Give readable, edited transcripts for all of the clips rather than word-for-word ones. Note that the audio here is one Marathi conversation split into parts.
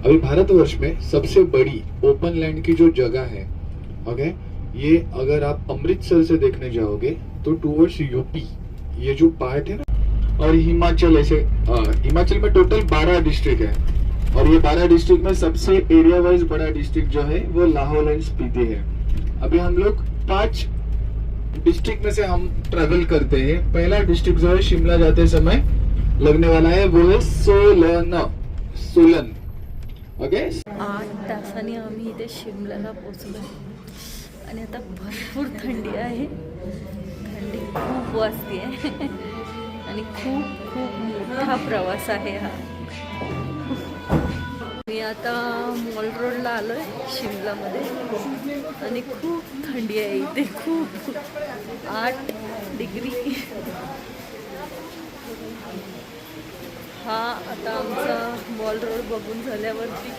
अभी भारतवर्ष में सबसे बड़ी ओपन लैंड की जो जगह है, ओके, ये अगर आप अमृतसर से देखने जाओगे तो टूवर्ड्स यूपी ये जो पार्ट है ना, और हिमाचल ऐसे, हिमाचल में टोटल 12 डिस्ट्रिक्ट है, और ये 12 डिस्ट्रिक्ट में सबसे एरिया वाइज बड़ा डिस्ट्रिक्ट जो है वो लाहौल एंड स्पीति है। अभी हम लोग 5 डिस्ट्रिक्ट में से हम ट्रेवल करते हैं। पहला डिस्ट्रिक्ट जो है शिमला जाते समय लगने वाला है वो है सोलन। ओके, 8 तासांनी आम्ही इथे शिमल्याला पोहोचलो आणि आता भरपूर थंडी आहे, थंडी खूप वाजते आणि खूप खूप मोठा प्रवास आहे हा। मी आता मॉल रोडला आलोय शिमलामध्ये आणि खूप थंडी आहे इथे, खूप 8 डिग्री। हा आता आमचा मॉल रोड बघून झाल्यावरती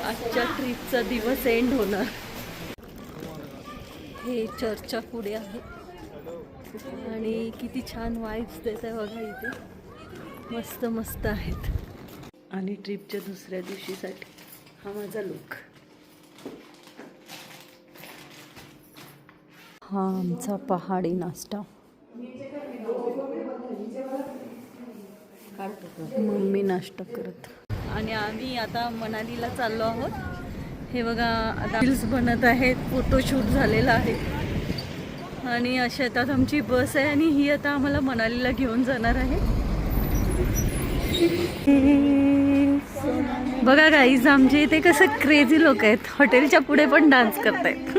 आजच्या ट्रिपचा दिवस एंड होणार। हे चर्चच्या पुढे आहे आणि किती छान वाइब्स देत आहे बघा इथे, मस्त मस्त आहेत। आणि ट्रिपच्या दुसऱ्या दिवशीसाठी हा माझा लुक। हा आमचा पहाडी नाश्ता, मम्मी नाश्ता करत। आणि आम्ही आता मनालीला चाललो आहोत। हे बघा आता रील्स बनत आहेत, फोटोशूट झालेला आहे आणि शेतात आमची बस आहे आणि ही आता आम्हाला मनालीला घेऊन जाणार आहे। बघा गाईज, आमच्या इथे कसं क्रेझी लोक आहेत, हॉटेलच्या पुढे पण डान्स करतायत।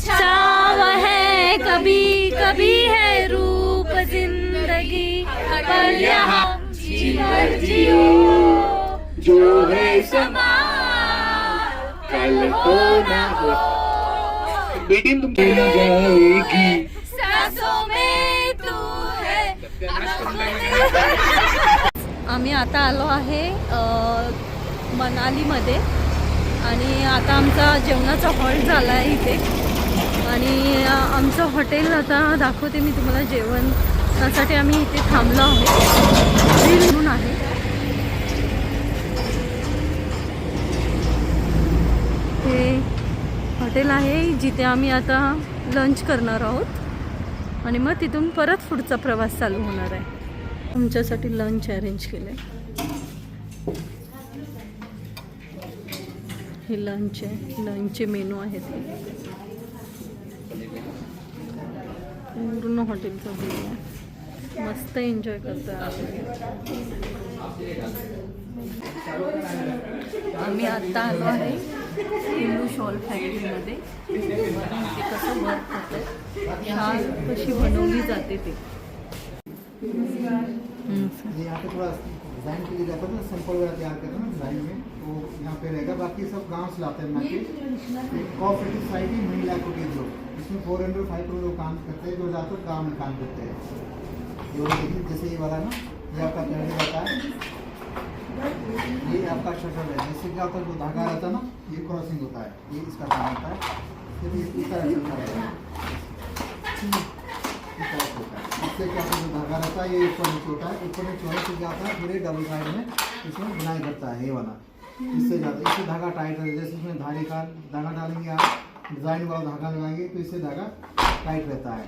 शाम है कभी कभी है रूप जिंदगी, पर यहाँ जीवन जियो जो है समा कल हो ना हो, बेटी तुम जाएगी सांसों में तू है। आम्ही आता आलो आहे मनालीमध्ये आणि आता आमचा जेवणाचा हॉल्ट झाला आहे इथे आणि आमचं हॉटेल आता दाखवते मी तुम्हाला। जेवणासाठी आम्ही इथे थांबलो आहोत, रील म्हणून आहे। हे हॉटेल आहे जिथे आम्ही आता लंच करणार आहोत आणि मग तिथून परत पुढचा प्रवास चालू होणार आहे। तुमच्यासाठी लंच अरेंज केलं आहे, हे लंच आहे, लंचचे मेनू आहेत, पूर्ण हॉटेलचा व्ह्यू आहे, मस्त एन्जॉय करतो आम्ही। आता आलो आहे हिंदू शॉल फॅक्टरीमध्ये, ते कसं वर्क होतं, शाल कशी बनवली जाते ते। यहाँ पे थोड़ा डिज़ाइन के लिए जाता है ना, सैंपल वगैरह तैयार करते हैं ना डिज़ाइन में, तो यहाँ पे रहेगा। बाकी सब गांव से लाते हैं मार्केट। कोऑपरेटिव सोसाइटी महिला कुटीर लोग, इसमें 400-500 लोग काम करते हैं, जो ज़्यादातर गाँव में काम करते हैं। ये देखिए, जैसे ये वाला ना, ये आपका पहले रहता है, ये आपका शटर है। जैसे क्या होता है, जो धागा रहता है ना, ये क्रॉसिंग होता है, ये इसका काम होता है। फिर इस तरह चलता है, इससे क्या होता है, जो धागा रहता है ये ऊपर नीचे होता है, ऊपर नीचे होने से क्या होता है, पूरे डबल साइड में इसमें बुनाई करता है ये वाला। इससे जाता है, इससे धागा टाइट रहता है। जैसे इसमें धागे का धागा डालेंगे आप, डिज़ाइन वाला धागा लगाएंगे तो इससे धागा टाइट रहता है।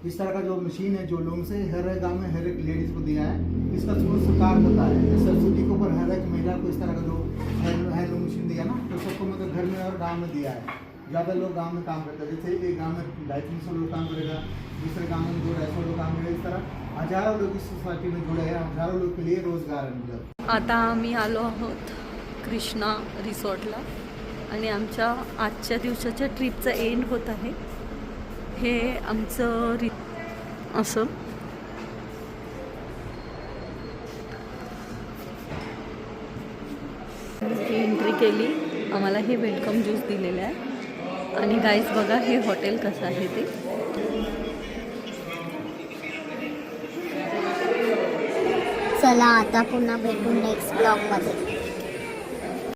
इस तरह का जो मशीन है, जो लोग से हर एक गाँव में हर एक लेडीज़ को दिया है, इसका शुरू सरकार होता है। सरस्वती के ऊपर हर एक महिला को इस तरह का जो हैंडलूम मशीन दिया ना, तो सबको मतलब घर में और गाँव में दिया है। ज़्यादा लोग गांव में काम करते हैं, जैसे एक गांव में 250 लोग काम करेगा, दूसरे गांव में 250 लोग काम करेगा। इस तरह हजारों लोग इस सोसाइटी में जुड़े हैं, हजारों लोग के लिए रोजगार है। मतलब आता आम्ही आलो आहोत कृष्णा रिसॉर्टला आणि आमच्या आजच्या दिवसाच्या ट्रिपचा एंड होत आहे। हे आमचं असं एंट्री केली, आम्हाला हे वेलकम ज्यूस दिलेलं आहे आणि गाईज बघा हे हॉटेल कसं आहे ते। चला आता पुन्हा भेटू नेक्स्ट ब्लॉगमध्ये।